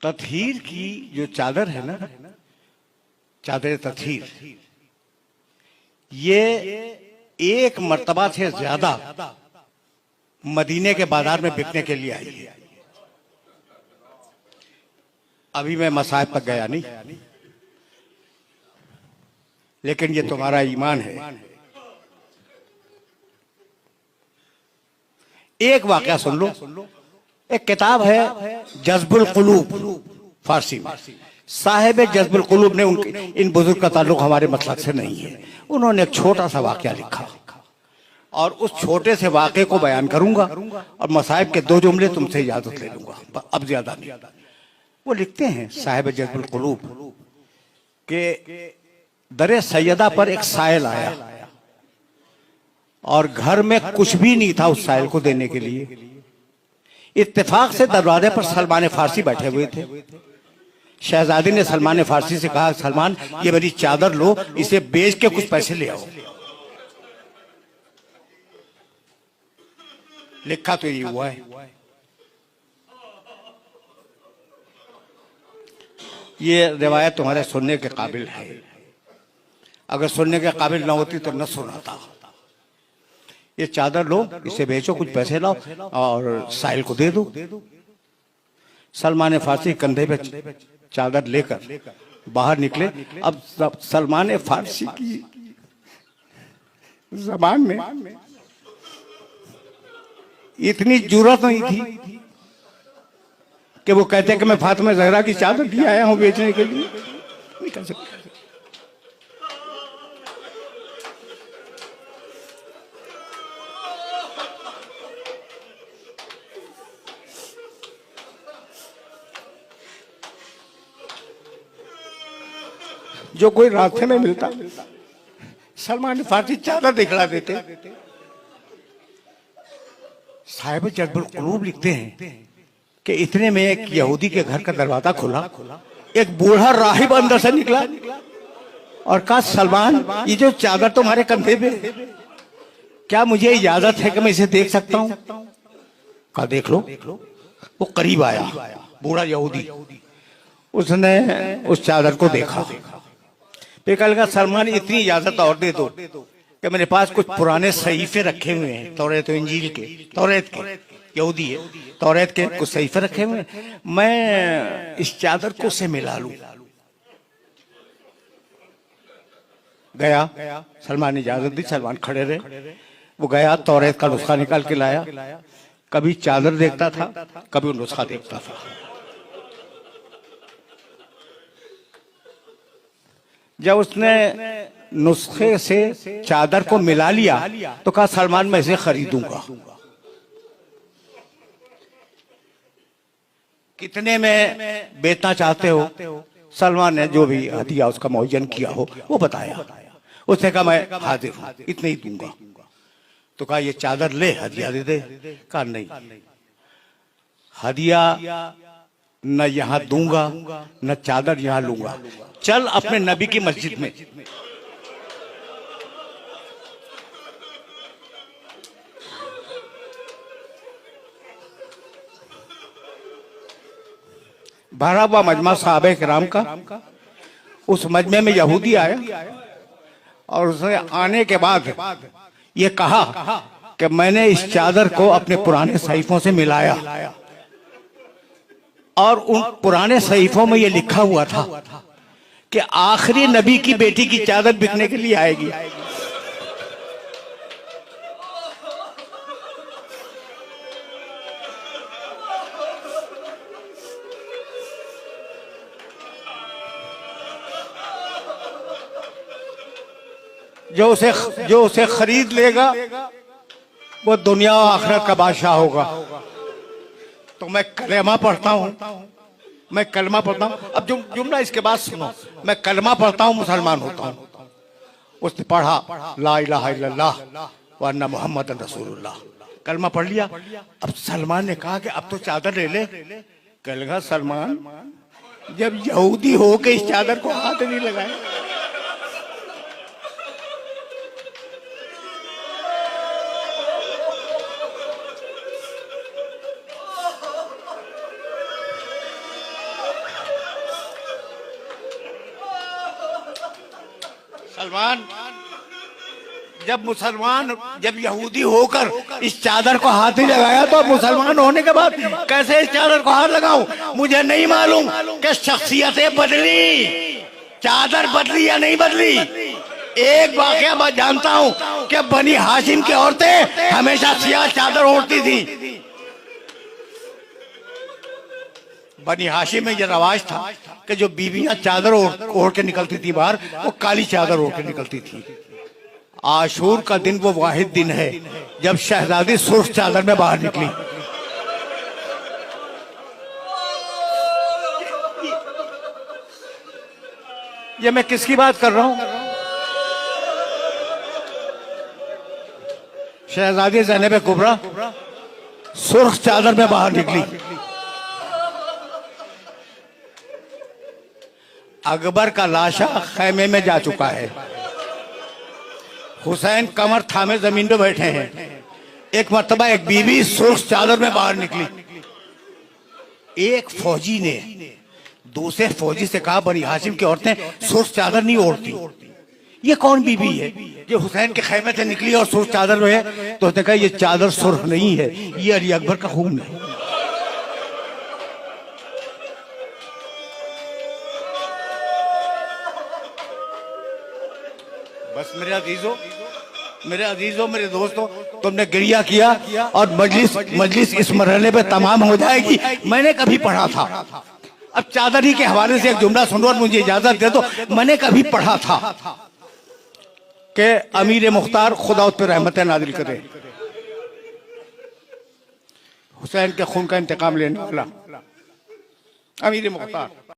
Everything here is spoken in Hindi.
तथहीर की जो चादर है ना, चादर तथहीर, ये एक मर्तबा से ज्यादा मदीने के बाजार में बिकने के लिए आई है। अभी मैं मसाहिब तक गया नहीं, लेकिन ये तुम्हारा ईमान है। एक वाकया सुन लो। एक किताब है जज्बुल कुलूब, फारसी में। साहिब जज्बुल कुलूब ने इन बुजुर्ग का ताल्लुक हमारे मसलक से नहीं है। उन्होंने एक छोटा सा वाकया लिखा और उस छोटे से वाकये को बयान करूंगा और मसाहिब के 2 जुमले तुमसे इजाजत ले लूंगा, अब ज्यादा नहीं। वो लिखते हैं साहिब जज्बुल कुलूब के दरे सैयदा पर एक साइल आया और घर में कुछ भी नहीं था उस साइल को देने के लिए। इत्तेफाक से दरवाजे पर सलमान फारसी बैठे हुए थे। शहजादी ने सलमान फारसी से कहा, सलमान ये मेरी चादर लो, इसे बेच के कुछ पैसे ले आओ। लिखा तो ये हुआ है। ये रिवायत तुम्हारे सुनने के काबिल है। अगर सुनने के काबिल ना होती तो न सुनाता। ये चादर लो, इसे बेचो, कुछ पैसे लाओ और साहिल को दे दो। सलमान फारसी कंधे पे चादर लेकर बाहर निकले। अब सलमान फारसी की ज़बान में इतनी जुर्रत नहीं थी कि वो कहते कि मैं फातिमा ज़हरा की चादर भी आया हूं बेचने के लिए। नहीं कर सकते। जो कोई रास्ते में मिलता सलमान फारसी चादर दिखला देते। साहिब जज्बुल कुलूब लिखते हैं कि इतने में एक यहूदी के घर का दरवाजा खुला। एक बूढ़ा राहिब अंदर से निकला और कहा, सलमान ये जो चादर तुम्हारे कंधे पे, क्या मुझे इजाजत है कि मैं इसे देख सकता हूं? कहा देख लो। वो करीब आया, बूढ़ा यहूदी। उसने उस चादर को देखा। फिर कहा, लगा सलमान इतनी इजाजत और दे दो कि मेरे पास कुछ पुराने सहीफे रखे हुए हैं, तौरेत इंजील के, तौरेत के, यहूदी है, तौरेत के कुछ सहीफे रखे हुए हैं, मैं इस चादर को से मिला लूं। गया, सलमान ने इजाजत दी, सलमान खड़े रहे। वो गया, तौरेत का नुस्खा निकाल के लाया। कभी चादर देखता था, कभी वो नुस्खा देखता था। जब उसने नुस्खे से चादर को मिला लिया तो कहा, सलमान मैं इसे खरीदूंगा। कितने में बेचना चाहते हो? सलमान ने जो भी हदिया उसका मुअय्यन किया हो वो बताया। उसने कहा मैं हाजिर हूं, इतने ही दूंगा। तो कहा ये चादर ले, हदिया दे दे। कहा नहीं, हदिया न यहां दूंगा न चादर यहां लूंगा। चल अपने नबी की मस्जिद में। भरा हुआ मजमा सहाबे किराम का। उस मजमे में यहूदी आया और उसने आने के बाद ये कहा कि मैंने इस चादर को अपने पुराने सहीफों से मिलाया और उन पुराने सहीफों में ये लिखा हुआ था कि आखिरी नबी की बेटी की चादर बिकने के लिए आएगी। जो उसे खरीद लेगा वो दुनिया और आखिरत का बादशाह होगा। तो मैं कलमा पढ़ता हूँ, मैं कलमा पढ़ता हूँ। अब जुमला इसके बाद सुनो। मैं कलमा पढ़ता हूँ, मुसलमान होता हूँ। उसने पढ़ा ला इलाहा इल्लल्लाह व अन्ना मुहम्मदन रसूलुल्लाह। कलमा पढ़ लिया। अब सलमान ने कहा कि अब तो चादर ले ले। कह लगा सलमान जब यहूदी हो के इस चादर को हाथ नहीं लगाए। सलमान, जब यहूदी होकर इस चादर को हाथ नहीं लगाया तो मुसलमान होने के बाद कैसे इस चादर को हाथ लगाऊं? मुझे नहीं मालूम कि शख्सियतें बदली, चादर बदली या नहीं बदली। एक वाकया मैं जानता हूं कि बनी हाशिम की औरतें हमेशा सियाह चादर ओढ़ती थी। बनी हाशिम में यह रवाज था कि जो बीवियां चादर ओढ़ के निकलती थी बाहर, वो काली चादर ओढ़ के निकलती थी। आशूर का दिन वो वाहिद दिन है जब शहजादी सुर्ख चादर में बाहर निकली। ये मैं किसकी बात कर रहा हूं? शहजादी ज़ैनब कुबरा सुर्ख चादर में बाहर निकली। अकबर का लाशा खैमे में जा चुका है। हुसैन कमर थामे जमीन पे बैठे हैं। एक मर्तबा एक बीवी सुर्ख चादर में बाहर निकली। एक फौजी ने दूसरे फौजी से कहा, बनी हाशिम की औरतें सुर्ख चादर नहीं ओढ़ती, ये कौन बीवी है जो हुसैन के खैमे से निकली और सुर्ख चादर में है? तो उसने कहा, ये चादर सुर्ख नहीं है, ये अली अकबर का खून है। बस मेरे अजीजों, मेरे दोस्तों, तुमने गिरिया किया और मजलिस इस मरहले पे तमाम हो जाएगी। मैंने कभी पढ़ा था, अब चादरी के हवाले से एक जुमला सुनो और मुझे इजाजत दे दो। मैंने कभी पढ़ा था कि अमीर मुख्तार खुदा उस पर रहमतें नाजिल करे, हुसैन के खून का इंतकाम लेने वाला अमीर मुख्तार